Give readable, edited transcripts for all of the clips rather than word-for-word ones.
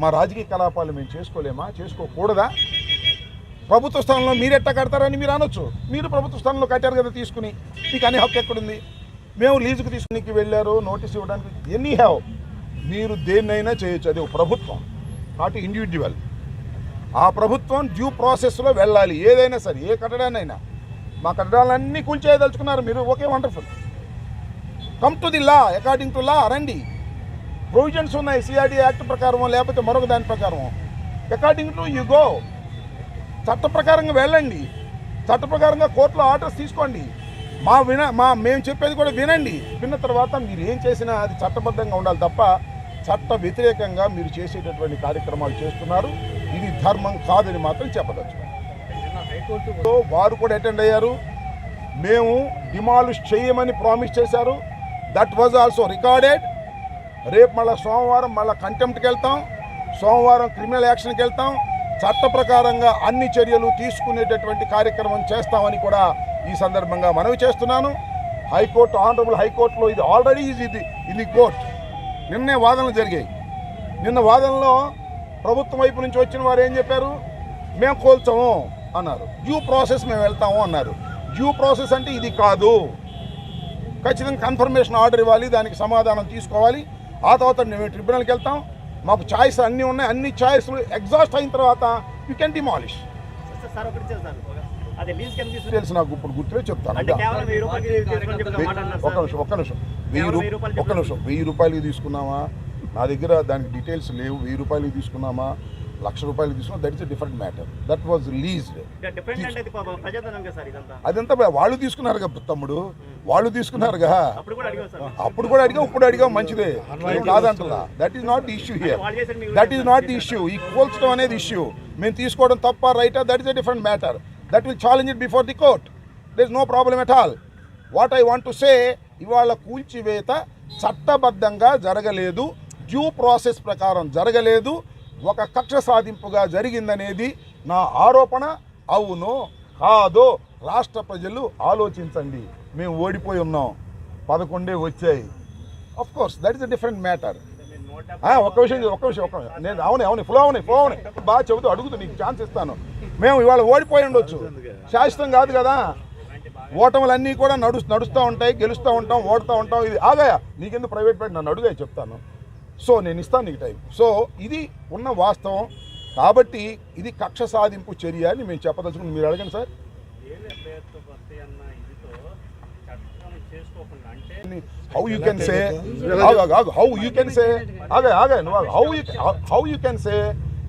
మా రాజకీయ కలాపాలు మేము చేసుకోలేమా, చేసుకోకూడదా? ప్రభుత్వ స్థానంలో మీరు ఎట్టా కడతారని మీరు అనొచ్చు. మీరు ప్రభుత్వ స్థానంలో కట్టారు కదా తీసుకుని, మీకు అనే హక్కు ఎక్కడుంది? మేము లీజుకు తీసుకునికి వెళ్ళారు నోటీస్ ఇవ్వడానికి, ఎనీ హ్యావ్, మీరు దేన్నైనా చేయొచ్చు. అది ప్రభుత్వం, నాట్ ఇండివిజువల్. ఆ ప్రభుత్వం డ్యూ ప్రాసెస్లో వెళ్ళాలి. ఏదైనా సరే, ఏ కట్టడానైనా. మా కట్టడాలన్నీ కూల్చేయదలుచుకున్నారు మీరు, okay, wonderful. Come to the law, according to law రండి. ప్రొవిజన్స్ ఉన్నాయి సిఆర్డీ యాక్ట్ ప్రకారం, లేకపోతే మరొక దాని ప్రకారం. According to you go. చట్ట ప్రకారంగా వెళ్ళండి, చట్ట ప్రకారంగా కోర్టులో ఆర్డర్స్ తీసుకోండి. మేము చెప్పేది కూడా వినండి. విన్న తర్వాత మీరు ఏం చేసినా అది చట్టబద్ధంగా ఉండాలి తప్ప చట్ట వ్యతిరేకంగా మీరు చేసేటటువంటి కార్యక్రమాలు చేస్తున్నారు. ఇది ధర్మం కాదని మాత్రం చెప్పదలుచుకున్నాను. వారు కూడా అటెండ్ అయ్యారు. మేము డిమాలిష్ చేయమని ప్రామిస్ చేశారు. That was also recorded. రేపు మళ్ళీ సోమవారం మళ్ళీ కంటెంప్ట్కి వెళ్తాం, సోమవారం క్రిమినల్ యాక్షన్కి వెళ్తాం. చట్ట ప్రకారంగా అన్ని చర్యలు తీసుకునేటటువంటి కార్యక్రమం చేస్తామని కూడా ఈ సందర్భంగా మనవి చేస్తున్నాను. హైకోర్టు, ఆనరబుల్ హైకోర్టులో ఇది ఆల్రెడీ ఇది కోర్ట్. నిన్నే వాదనలు జరిగాయి. నిన్న వాదనలో ప్రభుత్వం వైపు నుంచి వచ్చిన వారు ఏం చెప్పారు? మేము కోల్చాము అన్నారు. డ్యూ ప్రాసెస్ మేము వెళ్తాము అన్నారు. డ్యూ ప్రాసెస్ అంటే ఇది కాదు. ఖచ్చితంగా కన్ఫర్మేషన్ ఆర్డర్ ఇవ్వాలి, దానికి సమాధానం తీసుకోవాలి. ఆ తర్వాత మేము ట్రిబ్యునల్కి వెళ్తాం. మాకు ఛాయిస్ అన్నీ ఉన్నాయి. అన్ని ఛాయిస్లు ఎగ్జాస్ట్ అయిన తర్వాత యూ కెన్ డిమాలిష్. తెలుసు నాకు, ఇప్పుడు గుర్తులే చెప్తాను. ఒక్క నిమిషం 1000 రూపాయలకి తీసుకున్నామా? నా దగ్గర దానికి డీటెయిల్స్ లేవు. 1000 రూపాయలకి తీసుకున్నామా, 1,00,000 రూపాయలకి తీసుకున్నా, that is a different matter. That was leased. అదంతా వాళ్ళు తీసుకున్నారు కదా తమ్ముడు, వాళ్ళు తీసుకున్నారుగా. అప్పుడు కూడా అడిగా, ఇప్పుడు అడిగా, మంచిదే కాదంటలా. That is not the issue here. That is not the issue. ఈ కోల్చడం అనేది ఇష్యూ. మేము తీసుకోవడం తప్ప రైటా, that is a different matter. That will challenge it before the court. There is no problem at all. What I want to say, ఇవాళ కూల్చివేత చట్టబద్ధంగా జరగలేదు, డ్యూ ప్రాసెస్ ప్రకారం జరగలేదు, ఒక కక్ష సాధింపుగా జరిగిందనేది నా ఆరోపణ. అవును కాదో రాష్ట్ర ప్రజలు ఆలోచించండి. మేము ఓడిపోయి ఉన్నాం, 11 వచ్చాయి. Of course that is a different matter. ఒక్క విషయం నేను అవును ఫ్లో అవునాయి బాగా చెబుతూ అడుగుతూ నీకు ఛాన్స్ ఇస్తాను. మేము ఇవాళ ఓడిపోయి ఉండొచ్చు, శాశ్వతం కాదు కదా. ఓటములన్నీ కూడా నడుస్తూ ఉంటాయి, గెలుస్తూ ఉంటాం, ఓడుతూ ఉంటాం. ఇది ఆగాయా నీకెందుకు ప్రైవేట్ పెట్టి నన్ను అడుగా చెప్తాను. సో నేను ఇస్తాను నీకు టైం. సో ఇది ఉన్న వాస్తవం. కాబట్టి ఇది కక్ష సాధింపు చర్య అని మేము చెప్పదలుచుకుని. మీరు అడగండి sir. How you can say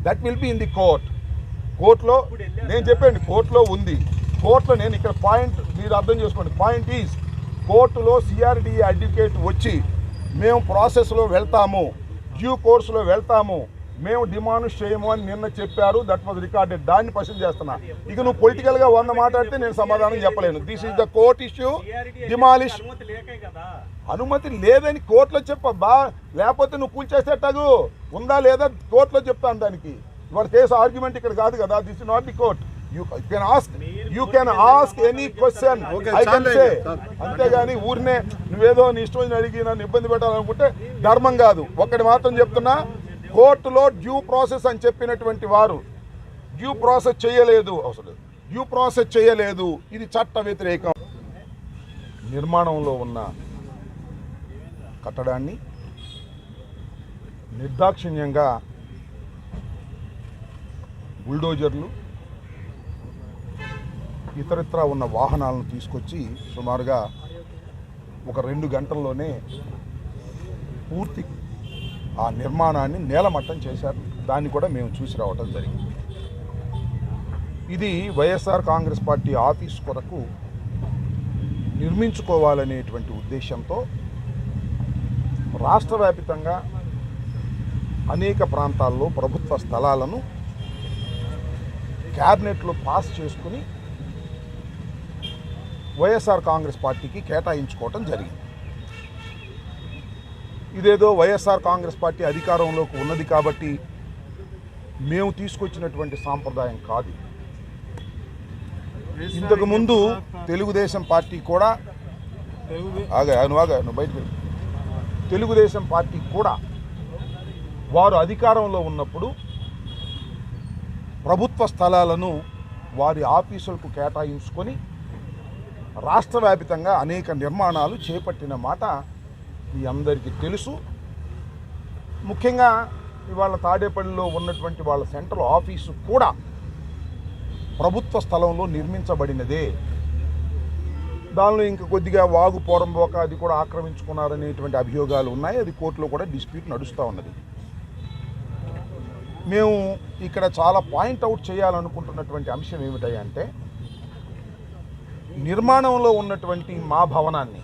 that will be in the కోర్టులో నేను చెప్పండి, కోర్టులో ఉంది. కోర్టులో నేను ఇక్కడ పాయింట్ మీరు అర్థం చేసుకోండి. పాయింట్ ఈజ్ కోర్టులో సిఆర్డీఏ అడ్వకేట్ వచ్చి మేము ప్రాసెస్లో వెళ్తాము, డ్యూ కోర్సులో వెళ్తాము, మేము డిమాండ్ చేయము అని నిన్న చెప్పారు. That was recorded. దాన్ని క్వశ్చన్ చేస్తున్నా. ఇక నువ్వు పొలిటికల్గా 100 మాట్లాడితే నేను సమాధానం చెప్పలేను. This is the court issue. Demolish అనుమతి లేదని కోర్టులో చెప్పబ్బా, లేకపోతే నువ్వు కూల్చేసేటగు ఉందా లేదా కోర్టులో చెప్తాను. దానికి ఇవాళ కేసు ఆర్గ్యుమెంట్ ఇక్కడ కాదు కదా. This is not the court. You can ask any question. I can say. అంతేగాని ఊరినే నువ్వేదో నీ ఇష్టం అడిగి నన్ను ఇబ్బంది పెట్టాలనుకుంటే ధర్మం కాదు. ఒక్కటి మాత్రం చెప్తున్నా, కోర్టులో డ్యూ ప్రాసెస్ అని చెప్పినటువంటి వారు డ్యూ ప్రాసెస్ చేయలేదు. ఇది చట్ట వ్యతిరేకం. నిర్మాణంలో ఉన్న కట్టడాన్ని నిర్దాక్షిణ్యంగా బుల్డోజర్లు, ఇతరత్రా ఉన్న వాహనాలను తీసుకొచ్చి సుమారుగా ఒక 2 గంటల్లోనే పూర్తి ఆ నిర్మాణాన్ని నేలమట్టం చేశారు. దాన్ని కూడా మేము చూసి రావటం జరిగింది. ఇది వైఎస్ఆర్ కాంగ్రెస్ పార్టీ ఆఫీస్ కొరకు నిర్మించుకోవాలనేటువంటి ఉద్దేశంతో రాష్ట్ర వ్యాప్తంగా అనేక ప్రాంతాల్లో ప్రభుత్వ స్థలాలను క్యాబినెట్లో పాస్ చేసుకుని వైఎస్ఆర్ కాంగ్రెస్ పార్టీకి కేటాయించుకోవటం జరిగింది. ఇదేదో వైఎస్ఆర్ కాంగ్రెస్ పార్టీ అధికారంలోకి ఉన్నది కాబట్టి మేము తీసుకొచ్చినటువంటి సాంప్రదాయం కాదు. ఇంతకుముందు తెలుగుదేశం పార్టీ కూడా నువ్వు బయటకు తెలుగుదేశం పార్టీ కూడా వారు అధికారంలో ఉన్నప్పుడు ప్రభుత్వ స్థలాలను వారి ఆఫీసులకు కేటాయించుకొని రాష్ట్ర వ్యాపితంగా అనేక నిర్మాణాలు చేపట్టిన మాట మీ అందరికీ తెలుసు. ముఖ్యంగా ఇవాళ తాడేపల్లిలో ఉన్నటువంటి వాళ్ళ సెంట్రల్ ఆఫీసు కూడా ప్రభుత్వ స్థలంలో నిర్మించబడినదే. దానిలో ఇంకా కొద్దిగా వాగు పోరంబోక అది కూడా ఆక్రమించుకున్నారనేటువంటి అభియోగాలు ఉన్నాయి. అది కోర్టులో కూడా డిస్ప్యూట్ నడుస్తూ ఉన్నది. మేము ఇక్కడ చాలా పాయింట్అవుట్ చేయాలనుకుంటున్నటువంటి అంశం ఏమిటంటే నిర్మాణంలో ఉన్నటువంటి మా భవనాన్ని